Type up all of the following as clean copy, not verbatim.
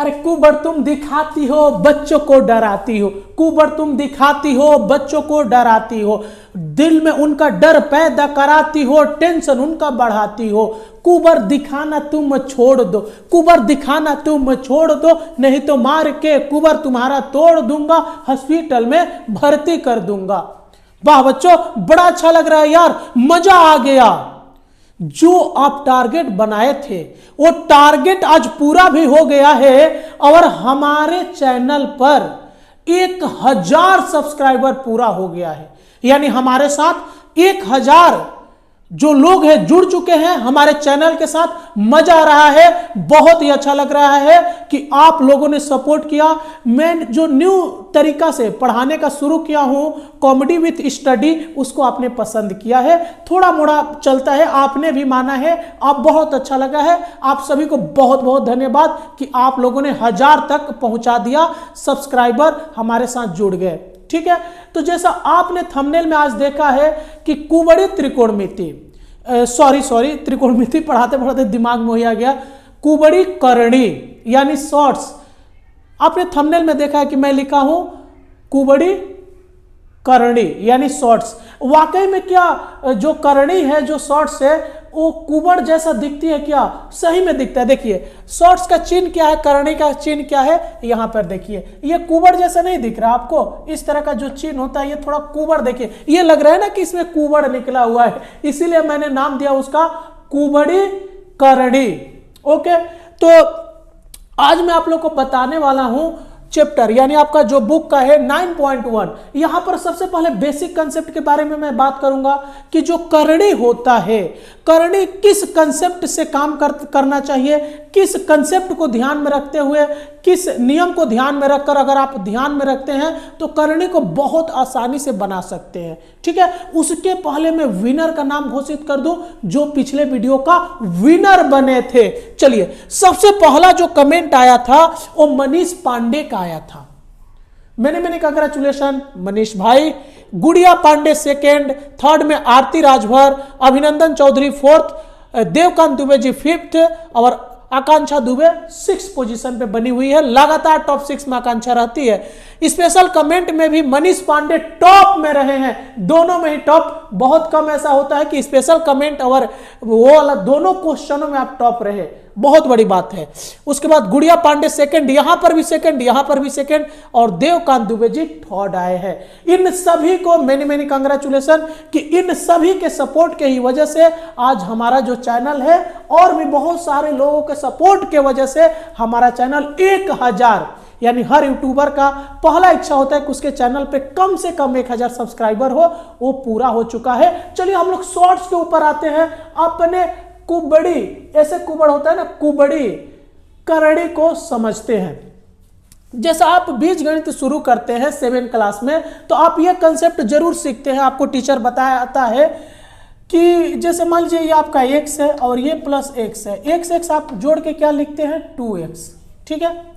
अरे कुबर तुम दिखाती हो बच्चों को डराती हो, कुबर तुम दिखाती हो बच्चों को डराती हो, दिल में उनका डर पैदा कराती हो, टेंशन उनका बढ़ाती हो। कुबर दिखाना तुम छोड़ दो, कुबर दिखाना तुम छोड़ दो, नहीं तो मार के कुबर तुम्हारा तोड़ दूंगा, हॉस्पिटल में भर्ती कर दूंगा। वाह बच्चों, बड़ा अच्छा लग रहा है यार, मजा आ गया। जो आप टारगेट बनाए थे वो टारगेट आज पूरा भी हो गया है और हमारे चैनल पर 1000 सब्सक्राइबर पूरा हो गया है। यानी हमारे साथ 1000 जो लोग हैं जुड़ चुके हैं हमारे चैनल के साथ। मजा आ रहा है, बहुत ही अच्छा लग रहा है कि आप लोगों ने सपोर्ट किया। मैं जो न्यू तरीका से पढ़ाने का शुरू किया हूं, कॉमेडी विथ स्टडी, उसको आपने पसंद किया है। थोड़ा मोड़ा चलता है, आपने भी माना है, आप बहुत अच्छा लगा है। आप सभी को बहुत बहुत धन्यवाद कि आप लोगों ने 1000 तक पहुंचा दिया, सब्सक्राइबर हमारे साथ जुड़ गए। ठीक है, तो जैसा आपने थंबनेल में आज देखा है कि कुबड़ी त्रिकोणमिति, सॉरी त्रिकोणमिति पढ़ाते पढ़ाते दिमाग में हो गया, कुबड़ी करणी यानी शॉर्ट्स। आपने थंबनेल में देखा है कि मैं लिखा हूं कुबड़ी करणी यानी शॉर्ट्स। वाकई में क्या जो करणी है, जो शॉर्ट्स है, वो कुबड़ जैसा दिखती है क्या? सही में दिखता है। देखिए शॉर्ट्स का चिन्ह क्या है, करणी का चिन्ह क्या है, यहां पर देखिए ये कुबड़ जैसा नहीं दिख रहा आपको। इस तरह का जो चिन्ह होता है ये थोड़ा कुबड़, देखिए ये लग रहा है ना कि इसमें कुबड़ निकला हुआ है, इसीलिए मैंने नाम दिया उसका कुबड़ी करणी। ओके, तो आज मैं आप लोग को बताने वाला हूं चैप्टर यानी आपका जो बुक का है 9.1। यहां पर सबसे पहले बेसिक कंसेप्ट के बारे में मैं बात करूंगा कि जो करणी होता है, करणी किस कंसेप्ट से काम करना चाहिए, किस कंसेप्ट को ध्यान में रखते हुए, किस नियम को ध्यान में रखकर अगर आप ध्यान में रखते हैं तो करणी को बहुत आसानी से बना सकते हैं। ठीक है, उसके पहले मैं विनर का नाम घोषित कर दूं जो पिछले वीडियो का विनर बने थे। चलिए, सबसे पहला जो कमेंट आया था वो मनीष पांडे का आया था। मैंने कांग्रेचुलेशन मनीष भाई। गुड़िया पांडे सेकेंड, थर्ड में आरती राजभर, अभिनंदन चौधरी फोर्थ, देवकांत दुबे जी फिफ्थ और आकांक्षा दुबे 6 पोजीशन पे बनी हुई है। लगातार टॉप 6 में आकांक्षा रहती है। स्पेशल कमेंट में भी मनीष पांडे टॉप में रहे हैं, दोनों में ही टॉप। बहुत कम ऐसा होता है कि स्पेशल कमेंट और वो वाला दोनों क्वेश्चनों में आप टॉप रहे, बहुत बड़ी बात है। उसके बाद गुड़िया पांडे सेकंड, यहां पर भी सेकंड, यहां पर भी सेकंड, और देवकांत दुबे जी थर्ड आए हैं। इन सभी को मैंने कांग्रेचुलेशन कि इन सभी के सपोर्ट के ही वजह से आज हमारा जो चैनल है और भी बहुत सारे लोगों के सपोर्ट के वजह से हमारा चैनल 1000 यानी हर यूट्यूबर का पहला इच्छा होता है कि उसके चैनल पे कम से कम 1000 सब्सक्राइबर हो, वो पूरा हो चुका है। चलिए हम लोग शॉर्ट्स के ऊपर आते हैं। अपने कुबड़ी, ऐसे कुबड़ होता है ना, कुबड़ी करणी को समझते हैं। जैसा आप बीजगणित शुरू करते हैं 7 क्लास में तो आप ये कंसेप्ट जरूर सीखते हैं। आपको टीचर बताता है कि जैसे मान लीजिए ये आपका x है और ये प्लस x है, x आप जोड़ के क्या लिखते हैं 2x। ठीक है,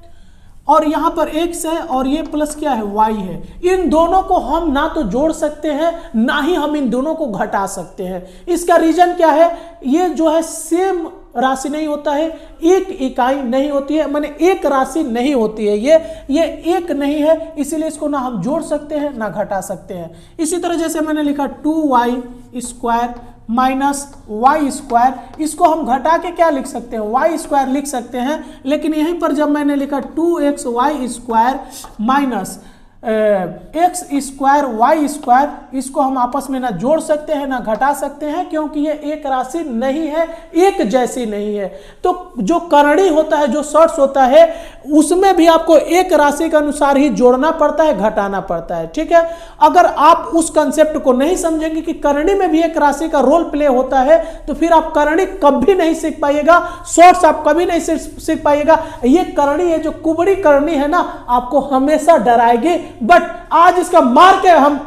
और यहां पर x है और ये प्लस क्या है y है। इन दोनों को हम ना तो जोड़ सकते हैं ना ही हम इन दोनों को घटा सकते हैं। इसका रीजन क्या है, ये जो है सेम राशि नहीं होता है, एक इकाई नहीं होती है, माने एक राशि नहीं होती है, ये एक नहीं है, इसीलिए इसको ना हम जोड़ सकते हैं ना घटा सकते हैं। इसी तरह जैसे मैंने लिखा 2y square minus Y square, इसको हम घटा के क्या लिख सकते हैं, वाई स्क्वायर लिख सकते हैं। लेकिन यहीं पर जब मैंने लिखा 2xy square minus X square Y square, इसको हम आपस में ना जोड़ सकते हैं ना घटा सकते हैं क्योंकि ये एक राशि नहीं है, एक जैसी नहीं है। तो जो करणी होता है, जो शॉर्ट्स होता है, उसमें भी आपको एक राशि के अनुसार ही जोड़ना पड़ता है, घटाना पड़ता है। ठीक है, अगर आप उस कंसेप्ट को नहीं समझेंगे कि करणी में भी एक राशि का रोल प्ले होता है तो फिर आप करणी कभी नहीं सीख पाइएगा, शॉर्ट्स आप कभी नहीं सीख पाइएगा। ये करणी है, जो कुबड़ी करणी है ना, आपको हमेशा डराएगी, बट आज इसका मार के हम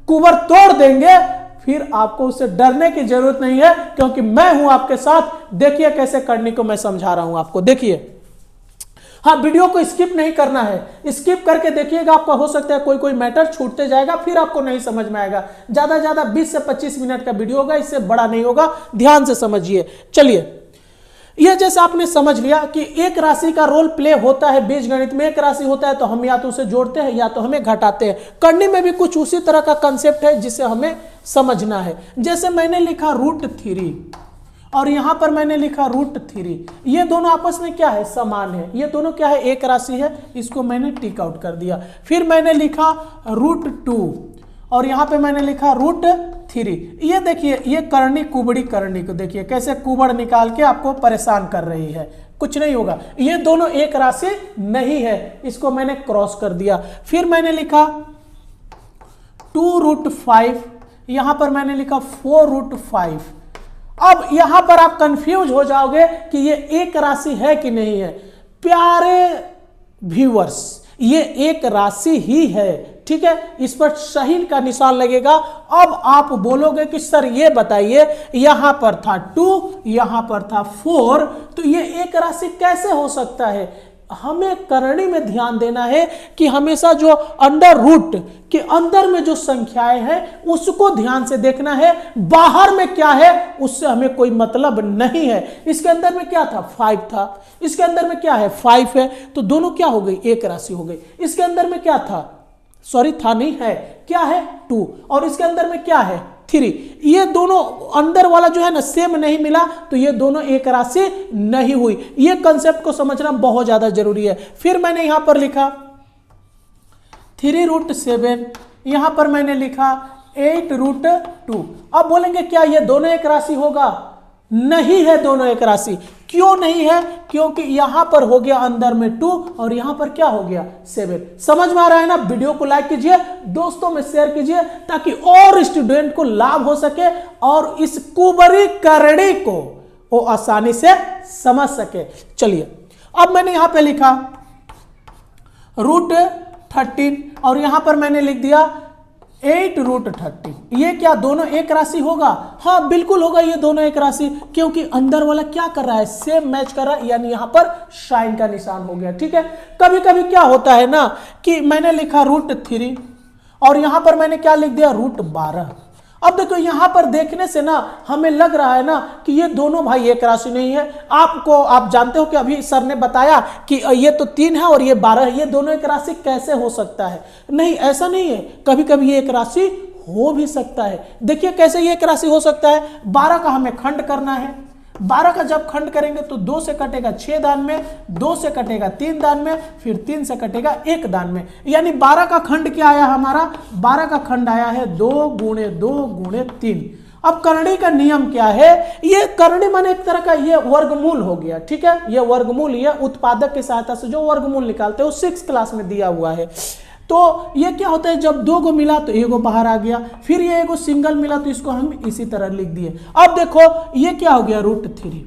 कुबर तोड़ देंगे, फिर आपको उससे डरने की जरूरत नहीं है क्योंकि मैं हूं आपके साथ। देखिए कैसे करने को मैं समझा रहा हूं आपको, देखिए। हाँ, वीडियो को स्किप नहीं करना है, स्किप करके देखिएगा, आपका हो सकता है कोई मैटर छूटते जाएगा, फिर आपको नहीं समझ में आएगा। ज्यादा 20 से 25 मिनट का वीडियो होगा, इससे बड़ा नहीं होगा, ध्यान से समझिए। चलिए, यह जैसे आपने समझ लिया कि एक राशि का रोल प्ले होता है बीजगणित में। एक राशि होता है तो हम या तो उसे जोड़ते हैं या तो हमें घटाते हैं। करने में भी कुछ उसी तरह का कंसेप्ट है जिसे हमें समझना है। जैसे मैंने लिखा √3 और यहां पर मैंने लिखा √3, ये दोनों आपस में क्या है, समान है। ये दोनों क्या है, एक राशि है, इसको मैंने टिक आउट कर दिया। फिर मैंने लिखा √2 और यहां पे मैंने लिखा √3। ये देखिए, ये करनी कुबड़ी करनी को देखिए कैसे कुबड़ निकाल के आपको परेशान कर रही है, कुछ नहीं होगा। ये दोनों एक राशि नहीं है, इसको मैंने क्रॉस कर दिया। फिर मैंने लिखा 2√5, यहां पर मैंने लिखा 4√5। अब यहां पर आप कंफ्यूज हो जाओगे कि ये एक राशि है कि नहीं है। प्यारे व्यूअर्स, ये एक राशि ही है, ठीक है, इस पर सही का निशान लगेगा। अब आप बोलोगे कि सर ये बताइए, यहां पर था 2, यहां पर था 4, तो ये एक राशि कैसे हो सकता है। हमें करनी में ध्यान देना है कि हमेशा जो अंडर रूट के अंदर में जो संख्याएं हैं उसको ध्यान से देखना है। बाहर में क्या है उससे हमें कोई मतलब नहीं है। इसके अंदर में क्या था, 5 था, इसके अंदर में क्या है, 5 है, तो दोनों क्या हो गई, एक राशि हो गई। इसके अंदर में क्या था, सॉरी था नहीं है, क्या है 2, और इसके अंदर में क्या है 3। ये दोनों अंदर वाला जो है ना सेम नहीं मिला, तो ये दोनों एक राशि नहीं हुई। ये कंसेप्ट को समझना बहुत ज्यादा जरूरी है। फिर मैंने यहां पर लिखा 3√7, यहां पर मैंने लिखा 8√2। अब बोलेंगे क्या ये दोनों एक राशि होगा, नहीं है दोनों एक राशि। क्यों नहीं है, क्योंकि यहां पर हो गया अंदर में 2 और यहां पर क्या हो गया 7। समझ में आ रहा है ना। वीडियो को लाइक कीजिए, दोस्तों में शेयर कीजिए, ताकि और स्टूडेंट को लाभ हो सके और इस कुबड़ी करड़ी को वो आसानी से समझ सके। चलिए, अब मैंने यहां पे लिखा √13 और यहां पर मैंने लिख दिया 8√13। ये क्या दोनों एक राशि होगा, हाँ बिल्कुल होगा, ये दोनों एक राशि, क्योंकि अंदर वाला क्या कर रहा है, सेम मैच कर रहा है, यानी यहां पर साइन का निशान हो गया, ठीक है। कभी कभी क्या होता है ना कि मैंने लिखा √3 और यहां पर मैंने क्या लिख दिया, √12। अब देखो यहां पर देखने से ना हमें लग रहा है ना कि ये दोनों भाई एक राशि नहीं है। आप जानते हो कि अभी सर ने बताया कि ये तो 3 है और ये 12 है, ये दोनों एक राशि कैसे हो सकता है। नहीं, ऐसा नहीं है, कभी कभी ये एक राशि हो भी सकता है। देखिए कैसे ये एक राशि हो सकता है। 12 का हमें खंड करना है, 12 का जब खंड करेंगे तो 2 से कटेगा 6 दान में, 2 से कटेगा 3 दान में, फिर 3 से कटेगा 1 दान में, यानी 12 का खंड क्या आया हमारा, 12 का खंड आया है 2 × 2 × 3। अब करणी का नियम क्या है, ये करणी माने एक तरह का ये वर्गमूल हो गया, ठीक है। ये वर्गमूल, ये उत्पादक की सहायता से जो वर्गमूल निकालते हैं वो 6th क्लास में दिया हुआ है। तो ये क्या होता है, जब 2 को मिला तो एगो बाहर आ गया, फिर ये एगो सिंगल मिला तो इसको हम इसी तरह लिख दिए। अब देखो ये क्या हो गया, √3,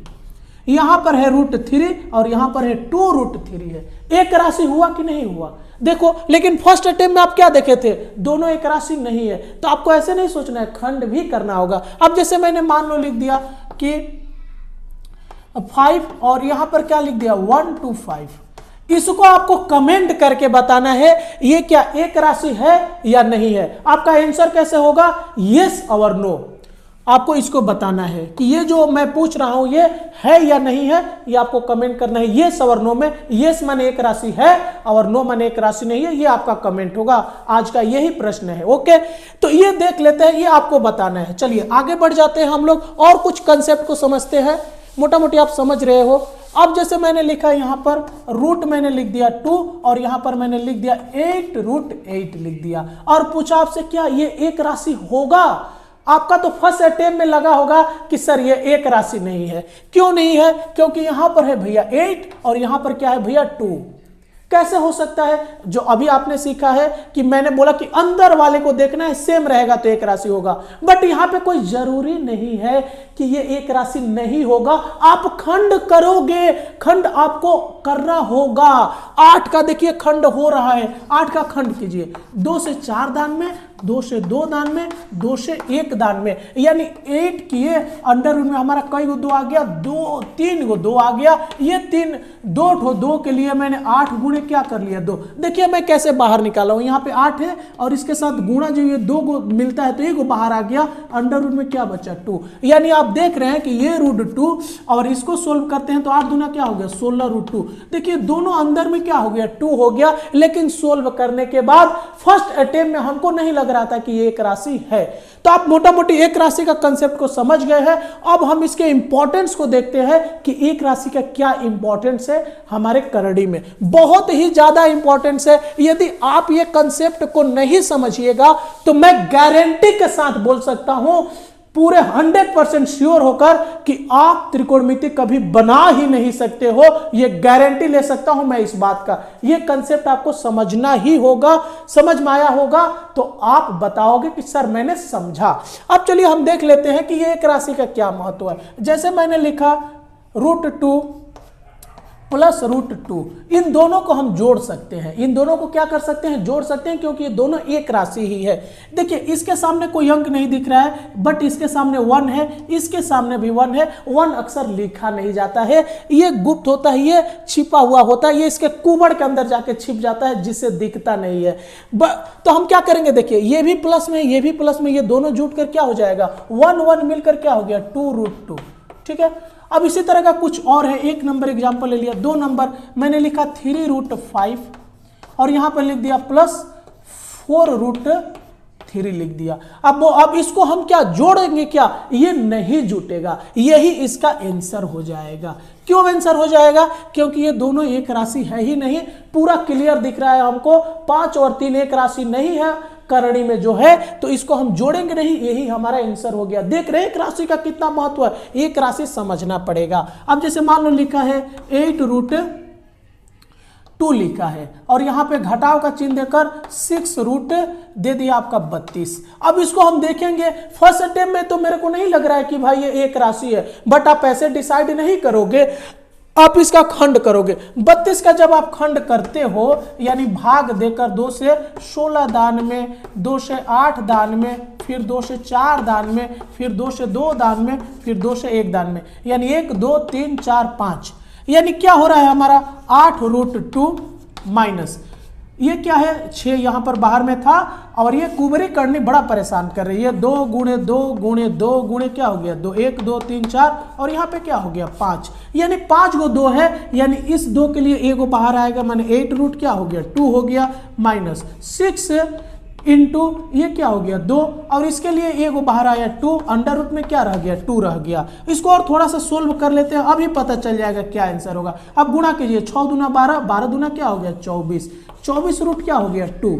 यहां पर है √3 और यहां पर है 2√3 है। एक राशि हुआ कि नहीं हुआ, देखो। लेकिन फर्स्ट अटेम्प्ट में आप क्या देखे थे, दोनों एक राशि नहीं है, तो आपको ऐसे नहीं सोचना है, खंड भी करना होगा। अब जैसे मैंने मान लो लिख दिया कि 5 और यहां पर क्या लिख दिया 1 2 5, इसको आपको कमेंट करके बताना है ये क्या एक राशि है या नहीं है। आपका आंसर कैसे होगा, यस और नो। आपको इसको बताना है कि ये जो मैं पूछ रहा हूं ये है या नहीं है, ये आपको कमेंट करना है यस और नो में। यस माने एक राशि है और नो माने एक राशि नहीं है, ये आपका कमेंट होगा। आज का यही प्रश्न है, ओके। तो ये देख लेते हैं, ये आपको बताना है। चलिए आगे बढ़ जाते हैं हम लोग और कुछ कंसेप्ट को समझते हैं। मोटा मोटी आप समझ रहे हो। अब जैसे मैंने लिखा यहां पर रूट मैंने लिख दिया 2 और यहां पर मैंने लिख दिया 8√8 लिख दिया और पूछा आपसे क्या ये एक राशि होगा। आपका तो फर्स्ट अटेम्प्ट में लगा होगा कि सर ये एक राशि नहीं है। क्यों नहीं है, क्योंकि यहां पर है भैया 8 और यहां पर क्या है भैया 2। कैसे हो सकता है, जो अभी आपने सीखा है कि मैंने बोला कि अंदर वाले को देखना है, सेम रहेगा तो एक राशि होगा। बट यहां पे कोई जरूरी नहीं है कि ये एक राशि नहीं होगा। आप खंड करोगे, खंड आपको करना होगा। 8 का देखिए खंड हो रहा है, 8 का खंड कीजिए, 2 से 4 दान में, 2 से 2 दान में, 2 से 1 दान में, यानी 8 किए, अंडर रूट में हमारा कई गो 2 आ गया, 3 गो 2 आ गया, ये 2 के लिए मैंने 8 गुणे क्या कर लिया 2। देखिए मैं कैसे बाहर निकाला हूं, यहाँ पे 8 है और इसके साथ गुणा जो ये 2 गो मिलता है तो 1 गो बाहर आ गया, अंडर रूट में क्या बचा 2। यानी आप देख रहे हैं कि ये √2 और इसको सोल्व करते हैं तो 8 दूना क्या हो गया 16√2। देखिए दोनों अंदर में क्या हो गया 2 हो गया, लेकिन सोल्व करने के बाद फर्स्ट अटेम्प्ट में हमको नहीं लग रहा था कि ये एक राशि है। तो आप मोटा मोटी एक राशि का कंसेप्ट को समझ गए हैं। अब हम इसके इंपॉर्टेंस को देखते हैं कि एक राशि का क्या इंपॉर्टेंस है हमारे करड़ी में। बहुत ही ज्यादा इंपॉर्टेंस है। यदि आप ये कंसेप्ट को नहीं समझिएगा तो मैं गारंटी के साथ बोल सकता हूं, पूरे 100% श्योर होकर, कि आप त्रिकोणमिति कभी बना ही नहीं सकते हो। ये गारंटी ले सकता हूं मैं इस बात का। ये कंसेप्ट आपको समझना ही होगा। समझ में आया होगा तो आप बताओगे कि सर मैंने समझा। अब चलिए हम देख लेते हैं कि ये एक राशि का क्या महत्व है। जैसे मैंने लिखा √2 प्लस √2, इन दोनों को हम जोड़ सकते हैं। इन दोनों को क्या कर सकते हैं, जोड़ सकते हैं, क्योंकि ये दोनों एक राशि ही है। देखिए इसके सामने कोई अंक नहीं दिख रहा है, बट इसके सामने 1 है, इसके सामने भी 1 है। 1 अक्सर लिखा नहीं जाता है, ये गुप्त होता है, ये छिपा हुआ होता है, ये इसके कुबड़ के अंदर जाके छिप जाता है जिससे दिखता नहीं है। तो हम क्या करेंगे, देखिए ये भी प्लस में, ये भी प्लस में, ये दोनों जुटकर क्या हो जाएगा 1 मिलकर क्या हो गया 2√2। ठीक है, अब इसी तरह का कुछ और है। 1 नंबर एग्जांपल ले लिया। 2 नंबर मैंने लिखा 3√5 और यहां पर लिख दिया प्लस 4√3 लिख दिया। अब इसको हम क्या जोड़ेंगे, क्या ये नहीं जुटेगा, यही इसका आंसर हो जाएगा। क्यों आंसर हो जाएगा, क्योंकि ये दोनों एक राशि है ही नहीं। पूरा क्लियर दिख रहा है हमको, 5 और 3 एक राशि नहीं है करणी में जो है, तो इसको हम जोड़ेंगे नहीं, यही हमारा आंसर हो गया। देख रहे हैं एक राशि का कितना महत्व है, एक राशि समझना पड़ेगा। अब जैसे मान लो लिखा है 8√2 लिखा है और यहां पे घटाव का चिन्ह देकर 6 दे दिया आपका 32। अब इसको हम देखेंगे फर्स्ट अटेम्प्ट में तो मेरे को नहीं लग रहा है कि भाई ये एक राशि है, बट आप ऐसे डिसाइड नहीं करोगे, आप इसका खंड करोगे। 32 का जब आप खंड करते हो, यानी भाग देकर 2 से 16 दान में, 2 से 8 दान में, फिर 2 से 4 दान में, फिर 2 से 2 दान में, फिर 2 से 1 दान में, यानी 1 2 3 4 5, यानी क्या हो रहा है हमारा 8√2 माइनस ये क्या है 6 यहां पर बाहर में था, और ये कुबरी करनी बड़ा परेशान कर रही है। 2 गुणे 2 गुणे 2 गुणे क्या हो गया 2, 1 2 3 4, और यहाँ पे क्या हो गया 5, यानी 5 गो 2 है, यानी इस 2 के लिए 1 बाहर आएगा, माने 8 क्या हो गया 2 हो गया, माइनस 6 इंटू ये क्या हो गया 2, और इसके लिए 1 बाहर आया 2, अंडर रूट में क्या रह गया 2 रह गया। इसको और थोड़ा सा सोल्व कर लेते हैं, अभी पता चल जाएगा क्या आंसर होगा। अब गुणा कीजिए, 6 दूना 12, 12 दूना क्या हो गया 24, 24 रूट क्या हो गया 2।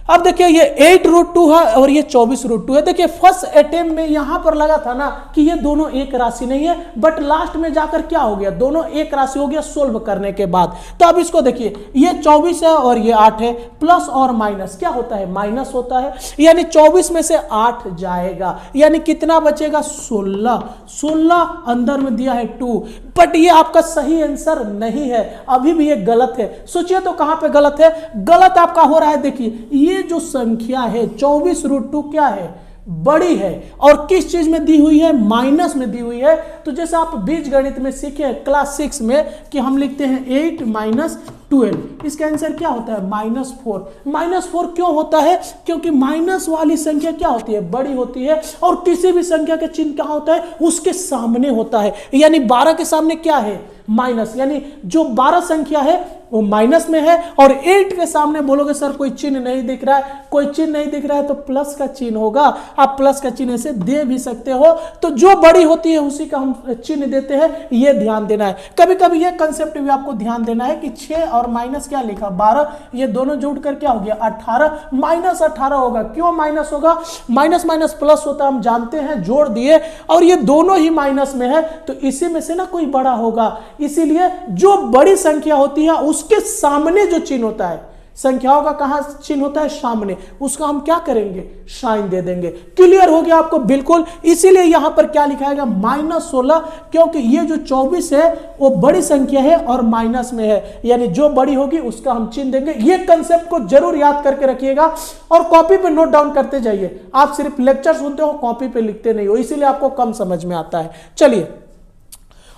अब देखिए ये 8√2 है और ये 24√2 है। देखिए फर्स्ट अटेम्प्ट में यहां पर लगा था ना कि ये दोनों एक राशि नहीं है, बट लास्ट में जाकर क्या हो गया दोनों एक राशि हो गया सोल्व करने के बाद। तो अब इसको देखिए, ये 24 है और ये 8 है, प्लस और माइनस क्या होता है माइनस होता है, यानी 24 में से 8 जाएगा, यानी कितना बचेगा 16। 16 अंदर में दिया है 2, बट ये आपका सही आंसर नहीं है, अभी भी ये गलत है। सोचिए तो कहां पे गलत है, गलत आपका हो रहा है। देखिए ये जो संख्या है 24√2 क्या है बड़ी है, और किस चीज में दी हुई है माइनस में दी हुई है। तो जैसे आप बीज गणित में सीखे हैं क्लास 6 में कि हम लिखते हैं 8 माइनस 12, इसका आंसर क्या होता है -4। -4 क्यों होता है, क्योंकि माइनस वाली संख्या क्या होती है बड़ी होती है, और किसी भी संख्या का चिन्ह कहां होता है उसके सामने होता है, यानी 12 के सामने क्या है माइनस, यानी जो 12 संख्या है वो माइनस में है, और 8 के सामने बोलोगे सर कोई चिन्ह नहीं दिख रहा है, कोई चिन्ह नहीं दिख रहा है तो प्लस का चिन्ह होगा, आप प्लस का चिन्ह ऐसे दे भी सकते हो। तो जो बड़ी होती है उसी का हम चिन्ह देते हैं, ये ध्यान देना है। कभी कभी ये कंसेप्ट भी आपको ध्यान देना है कि 6 और माइनस क्या लिखा 12, ये दोनों जुड़ कर क्या हो गया 18, -18 होगा। क्यों माइनस होगा, माइनस माइनस प्लस होता है हम जानते हैं, जोड़ दिए, और ये दोनों ही माइनस में है, तो इसी में से ना कोई बड़ा होगा। इसीलिए जो बड़ी संख्या होती है उसके सामने जो चिन्ह होता है, संख्याओं का कहां चिन्ह होता है, सामने, उसका हम क्या करेंगे, साइन दे देंगे। क्लियर हो गया आपको, बिल्कुल। इसीलिए यहां पर क्या लिखा है, -16, क्योंकि ये जो 24 है वो बड़ी संख्या है और माइनस में है, यानी जो बड़ी होगी उसका हम चिन्ह देंगे। ये कंसेप्ट को जरूर याद करके रखिएगा और कॉपी पे नोट डाउन करते जाइए। आप सिर्फ लेक्चर सुनते हो, कॉपी पे लिखते नहीं हो, इसीलिए आपको कम समझ में आता है। चलिए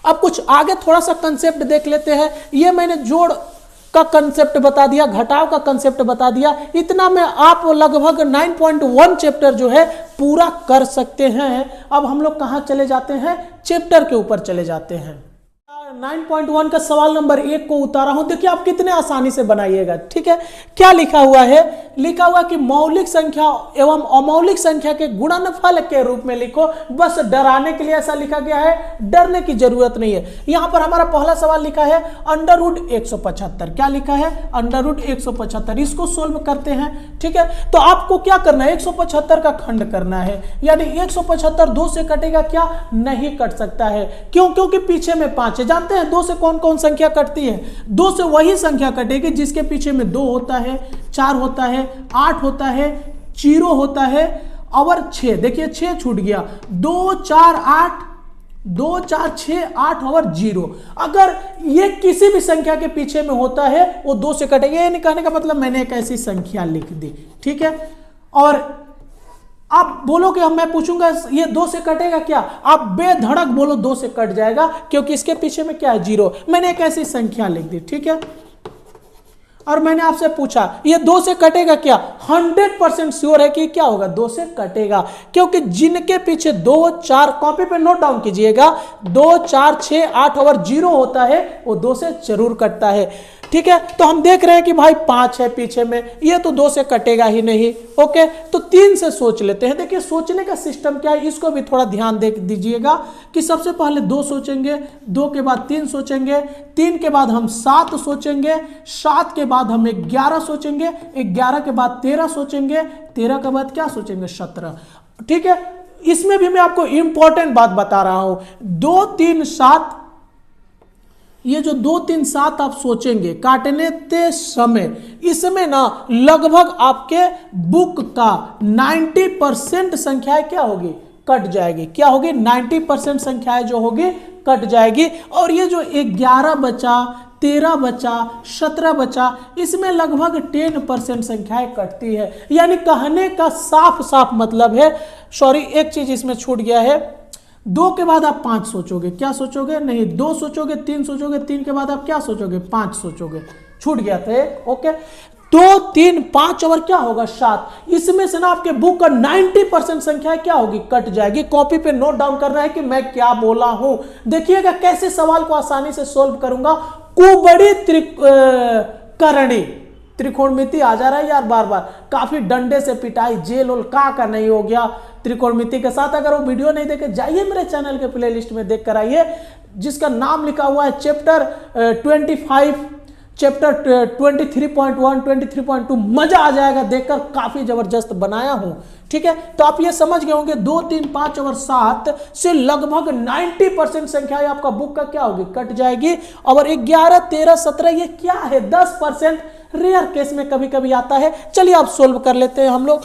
अब कुछ आगे थोड़ा सा कंसेप्ट देख लेते हैं। ये मैंने जोड़ का कंसेप्ट बता दिया, घटाव का कंसेप्ट बता दिया, इतना में आप लगभग 9.1 चैप्टर जो है पूरा कर सकते हैं। अब हम लोग कहां चले जाते हैं, चैप्टर के ऊपर चले जाते हैं। 9.1 का सवाल नंबर 1 को उतारा हूं, देखिए आप कितने आसानी से बनाइएगा। ठीक है, क्या लिखा हुआ है, लिखा हुआ कि मौलिक संख्या एवं अमौलिक संख्या के गुणनफल के रूप में लिखो। बस डराने के लिए ऐसा लिखा गया है, डरने की जरूरत नहीं है। यहां पर हमारा पहला सवाल लिखा है √175। क्या लिखा है, √175। इसको सोल्व करते हैं। ठीक है, तो आपको क्या करना है, 175 का खंड करना है, यानी 175 2 से कटेगा क्या, नहीं कट सकता है। क्यों, क्योंकि पीछे में 5 है। जानते हैं 2 से कौन कौन संख्या कटती है, 2 से वही संख्या कटेगी जिसके पीछे में 2 होता है, 4 होता है, 8 होता है, 0 होता है और 6। देखिए 6 छूट गया, 2 4 8, 2 4 6 8 और 0। अगर ये किसी भी संख्या के पीछे में होता है वो 2 से कटेगा। ये नहीं कहने का मतलब मैंने एक ऐसी संख्या लिख दी। ठीक है, और आप बोलोगे, हम मैं पूछूंगा ये 2 से कटेगा क्या, आप बेधड़क बोलो 2 से कट जाएगा, क्योंकि इसके पीछे में क्या है, 0। मैंने एक ऐसी संख्या लिख दी। ठीक है, और मैंने आपसे पूछा ये 2 से कटेगा क्या, 100% श्योर है कि क्या होगा, 2 से कटेगा, क्योंकि जिनके पीछे 2 4, कॉपी पे नोट डाउन कीजिएगा, 2 4 6 8 और 0 होता है, वो 2 से जरूर कटता है। ठीक है, तो हम देख रहे हैं कि भाई 5 है पीछे में, ये तो 2 से कटेगा ही नहीं। ओके, तो 3 से सोच लेते हैं। देखिए सोचने का सिस्टम क्या है, इसको भी थोड़ा ध्यान दे दीजिएगा कि सबसे पहले 2 सोचेंगे, 2 के बाद 3 सोचेंगे, 3 के बाद हम 7 सोचेंगे, 7 के बाद हम 11 सोचेंगे, 11 के बाद 13 सोचेंगे, 13 के बाद क्या सोचेंगे, 17। ठीक है, इसमें भी मैं आपको इंपॉर्टेंट बात बता रहा हूं, 2 3 7, ये जो 2 3 7 आप सोचेंगे काटने ते समय, इसमें ना लगभग आपके बुक का 90% संख्याएं क्या होगी, कट जाएगी। क्या होगी, 90% संख्याएं जो होगी कट जाएगी। और ये जो 11 बचा, 13 बचा, 17 बचा, इसमें लगभग 10% संख्याएं कटती है। यानी कहने का साफ साफ मतलब है, सॉरी एक चीज इसमें छूट गया है, 2 के बाद आप 5 सोचोगे, क्या सोचोगे, नहीं 2 सोचोगे, 3 सोचोगे, 3 के बाद आप क्या सोचोगे, 5 सोचोगे, छूट गया था। ओके, 2 3 5 और क्या होगा, 7। इसमें से ना आपके बुक का 90% संख्या क्या होगी, कट जाएगी। कॉपी पे नोट डाउन करना है कि मैं क्या बोला हूं। देखिएगा कैसे सवाल को आसानी से सोल्व करूंगा। कुबड़ी करणी, त्रिकोणमिति आ जा रहा है यार बार बार, काफी डंडे से पिटाई, जेल ओल का नहीं हो गया त्रिकोणमिति के साथ। अगर वो वीडियो नहीं देखे जाइए मेरे चैनल के प्लेलिस्ट में देख कर आइए, जिसका नाम लिखा हुआ है चैप्टर 25, चैप्टर 23.1, 23.2। मजा आ जाएगा देखकर, काफी जबरदस्त बनाया हूं। ठीक है, तो आप ये समझ गए होंगे 2 3 5 और 7 से लगभग 90% संख्या आपका बुक का क्या होगी, कट जाएगी। और 11 13 17 ये क्या है, 10% रेयर केस में कभी कभी आता है। चलिए आप सोल्व कर लेते हैं हम लोग।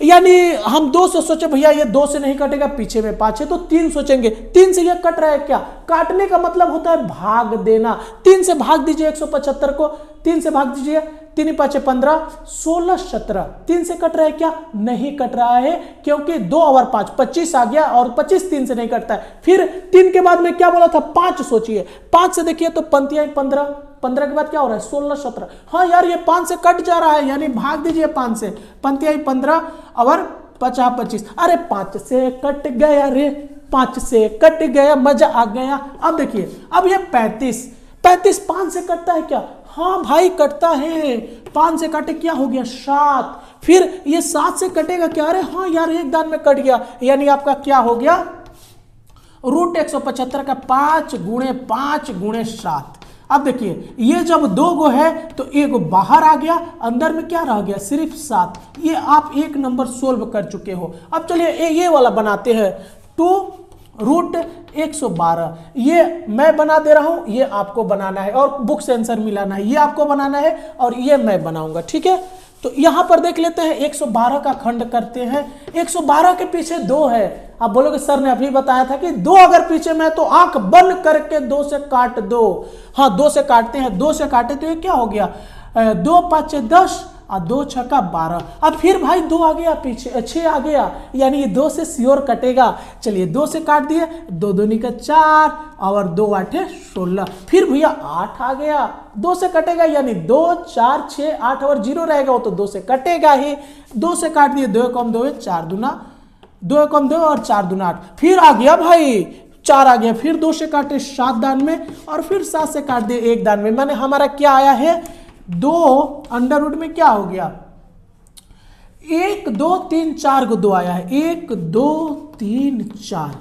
यानी हम 2 से सोचे भैया ये 2 से नहीं कटेगा, पीछे में 5 है, तो 3 सोचेंगे, 3 से ये कट रहा है क्या, काटने का मतलब होता है भाग देना। 3 से भाग दीजिए 175 को, 3 से भाग दीजिए, 3 5 15, 16 17। 3 से कट रहा है क्या, नहीं कट रहा है, क्योंकि 2 और 5 25 आ गया, और 25 3 से नहीं कटता है। फिर 3 के बाद में क्या बोला था, 5 सोचिए, 5 से देखिए तो पंक्तियां 15, 15 के बाद क्या हो रहा है, 16 17। हाँ यार ये 5 से कट जा रहा है, यानी भाग दीजिए 5 से, पंक्तियां 15 और 50 25। अरे 5 से कट गया रे, 5 से कट गया, मजा आ गया। अब देखिए, अब ये 35 5 से कटता है क्या, हाँ भाई कटता है, 5 से काटे क्या हो गया, 7। फिर ये 7 से कटेगा क्या, अरे हाँ यार एक दान में कट गया, यानी आपका क्या हो गया, √175 का 5 × 5 × 7। अब देखिए ये जब 2 गो है तो 1 बाहर आ गया, अंदर में क्या रह गया, सिर्फ 7। ये आप 1 नंबर सोल्व कर चुके हो। अब चलिए ये वाला बनाते हैं, 2 रूट 112। ये मैं बना दे रहा हूं, ये आपको बनाना है और बुक से आंसर मिलाना है। ये आपको बनाना है और ये मैं बनाऊंगा, ठीक है। तो यहां पर देख लेते हैं 112 का खंड करते हैं। 112 के पीछे 2 है। आप बोलोगे सर ने अभी बताया था कि 2 अगर पीछे में तो आंख बंद करके 2 से काट दो। हाँ 2 से काटते हैं, 2 से काटे तो ये क्या हो गया, 2 5 10 और 2 6 12। अब फिर भाई 2 आ गया पीछे, 6 आ गया, यानी ये 2 से श्योर कटेगा। चलिए 2 से काट दिए, 2 दूनी का 4 और 2 8 16। फिर भैया 8 आ गया, 2 से कटेगा, यानी 2 4 6 8 और 0 रहेगा, वो तो 2 से कटेगा ही। 2 से काट दिए, 2 कम 2 4 दूना, 2 कम 2 और 4 दूना 8। फिर आ गया भाई 4 आ गया, फिर 2 से काटे 7 दान में और फिर 7 से काट दिए 1 दान में। माने हमारा क्या आया है, 2 अंडर रूट में क्या हो गया, 1 2 3 4 को 2 आया है, 1 2 3 4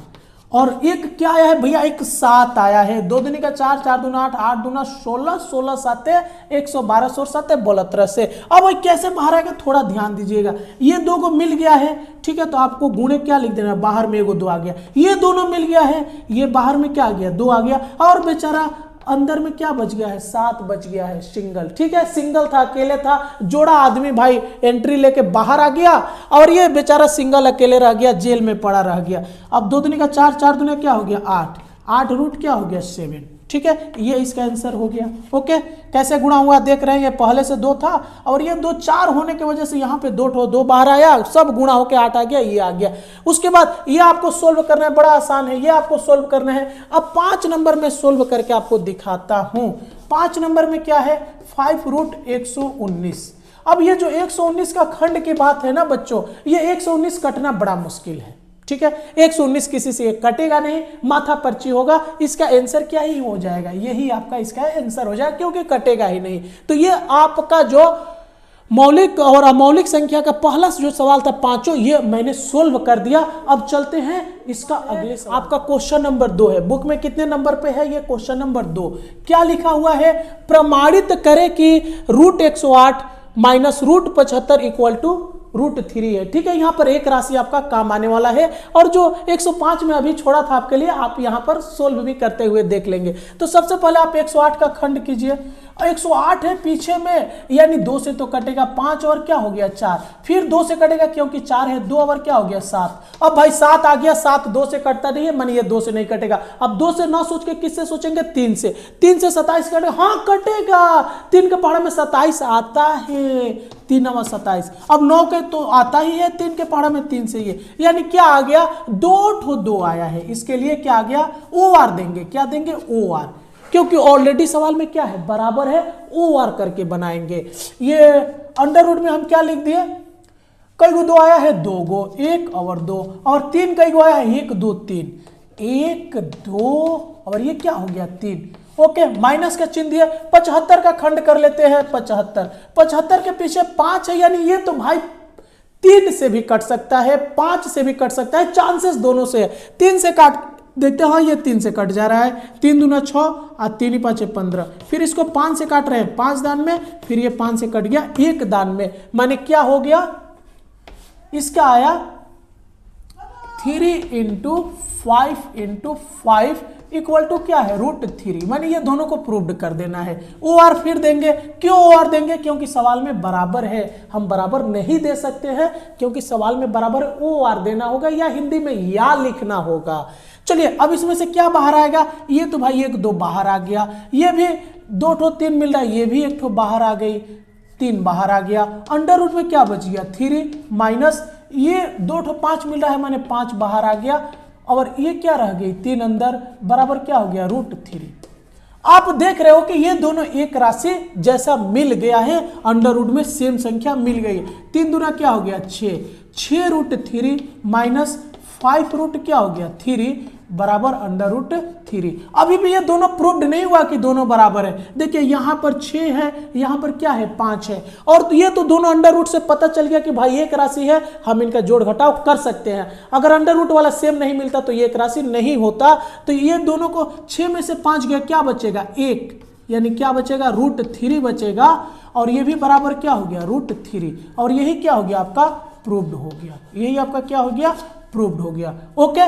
और एक क्या आया है भैया, एक 7 आया है। 2 दूनी का 4 4 दूना 8 8 दूना 16 16 7 112 और 7 बोलत से। अब वही कैसे बाहर आएगा थोड़ा ध्यान दीजिएगा। ये 2 को मिल गया है, ठीक है, तो आपको गुणे क्या लिख देना, बाहर में एगो 2 आ गया। ये दोनों मिल गया है, ये बाहर में क्या आ गया, 2 आ गया और बेचारा अंदर में क्या बच गया है, 7 बच गया है, सिंगल। ठीक है, सिंगल था, अकेले था, जोड़ा आदमी भाई एंट्री लेके बाहर आ गया और ये बेचारा सिंगल अकेले रह गया, जेल में पड़ा रह गया। अब 2 दूनी का 4 4 दूनी क्या हो गया 8 8 रूट क्या हो गया 7। ठीक है, ये इसका आंसर हो गया। ओके, कैसे गुणा हुआ देख रहे हैं, ये पहले से 2 था और ये 2 4 होने की वजह से यहाँ पे 2 बाहर आया, सब गुणा होके 8 आ गया, ये आ गया। उसके बाद ये आपको सोल्व करना है, बड़ा आसान है, ये आपको सोल्व करना है। अब 5 नंबर में सोल्व करके आपको दिखाता हूं। 5 नंबर में क्या है, 5 रूट 119। अब ये जो 119 का खंड की बात है ना बच्चों, ये 119 कटना बड़ा मुश्किल है। ठीक है, 119 किसी से कटेगा नहीं, माथा पर्ची होगा, इसका आंसर क्या ही हो जाएगा, यही आपका इसका आंसर हो जाएगा क्योंकि कटेगा ही नहीं। तो ये आपका जो मौलिक और अमौलिक संख्या का पहला जो सवाल था पांचों, ये मैंने सोल्व कर दिया। अब चलते हैं इसका अगले सवाल। आपका क्वेश्चन नंबर 2 है, बुक में कितने नंबर पे है, ये क्वेश्चन नंबर 2। क्या लिखा हुआ है, प्रमाणित करें कि root 108 minus root 75 equal to root 3 है। ठीक है, यहां पर एक राशि आपका काम आने वाला है और जो 105 में अभी छोड़ा था आपके लिए, आप यहां पर सोल्व भी करते हुए देख लेंगे। तो सबसे पहले आप 108 का खंड कीजिए। 108 है पीछे में, यानी 2 से तो कटेगा 5 और क्या हो गया 4, फिर 2 से कटेगा क्योंकि 4 है, 2 और क्या हो गया 7। अब भाई 7 आ गया, 7 2 से कटता नहीं है, मानिए 2 से नहीं कटेगा। अब 2 से ना सोच के किससे सोचेंगे, 3 से। 3 से 27 कटेगा, हाँ कटेगा, 3 के पहाड़ में 27 आता है, 3 9 27। अब 9 के तो आता ही है, 3 के पहाड़ में 3 से ये, यानी क्या आ गया 2 आया है। इसके लिए क्या आ गया, OR देंगे, क्या देंगे OR, क्योंकि ऑलरेडी सवाल में क्या है, बराबर है, OR करके बनाएंगे। ये अंडर रूट में हम क्या लिख दिए, कई गो 2 आया है, 2 गो, 1 और 2 और 3 कई गो आया है, 1 2 3, 1 2 और ये क्या हो गया 3। ओके, माइनस का चिन्ह दिया। 75 का खंड कर लेते हैं, 75 के पीछे 5 है, यानी ये तो भाई 3 से भी कट सकता है, 5 से भी कट सकता है, चांसेस दोनों से है। 3 से काट देखते हैं, ये 3 से कट जा रहा है, 3 दूना 6 और 3 5 15। फिर इसको 5 से काट रहे हैं, 5 दान में, फिर ये 5 से कट गया 1 दान में, माने क्या हो गया, इसका आया 3 इंटू 5 इंटू 5 इक्वल टू क्या है, रूट 3। माने ये दोनों को प्रूव्ड कर देना है। OR फिर देंगे, क्यों OR देंगे, क्योंकि सवाल में बराबर है, हम बराबर नहीं दे सकते हैं क्योंकि सवाल में बराबर OR देना होगा या हिंदी में या लिखना होगा। चलिए अब इसमें से क्या बाहर आएगा, ये तो भाई 1 2 बाहर आ गया, ये भी 2 ठो 3 मिल रहा है, ये भी 1 ठो बाहर आ गई, 3 बाहर आ गया। अंडर रूट में क्या बच गया 3 माइनस ये 2 ठो 5 मिल रहा है, माने 5 बाहर आ गया और ये क्या रह गई 3 अंदर, बराबर क्या हो गया रूट 3। आप देख रहे हो कि ये दोनों एक राशि जैसा मिल गया है, अंडर रूट में सेम संख्या मिल गई। 3 दूना क्या हो गया 6 रूट 3 माइनस 5 रूट क्या हो गया 3 बराबर अंडर रूट 3। अभी भी ये दोनों प्रूव्ड नहीं हुआ कि दोनों बराबर है। देखिए यहां पर 6 है, यहां पर क्या है 5 है, और ये तो दोनों अंडर रूट से पता चल गया कि भाई एक राशि है, हम इनका जोड़ घटाव कर सकते हैं। अगर अंडर रूट वाला सेम नहीं मिलता तो ये एक राशि नहीं होता। तो ये दोनों को 6 में से 5 गया, क्या बचेगा 1, यानी क्या बचेगा रूट 3 बचेगा, और ये भी बराबर क्या हो गया रूट 3, और यही क्या हो गया आपका प्रूव्ड हो गया, यही आपका क्या हो गया प्रूव्ड हो गया। ओके,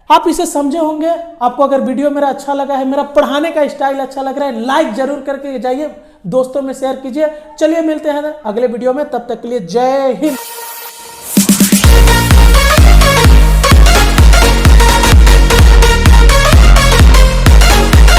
आप इसे समझे होंगे। आपको अगर वीडियो मेरा अच्छा लगा है, मेरा पढ़ाने का स्टाइल अच्छा लग रहा है, लाइक जरूर करके जाइए, दोस्तों में शेयर कीजिए। चलिए मिलते हैं अगले वीडियो में, तब तक के लिए जय हिंद।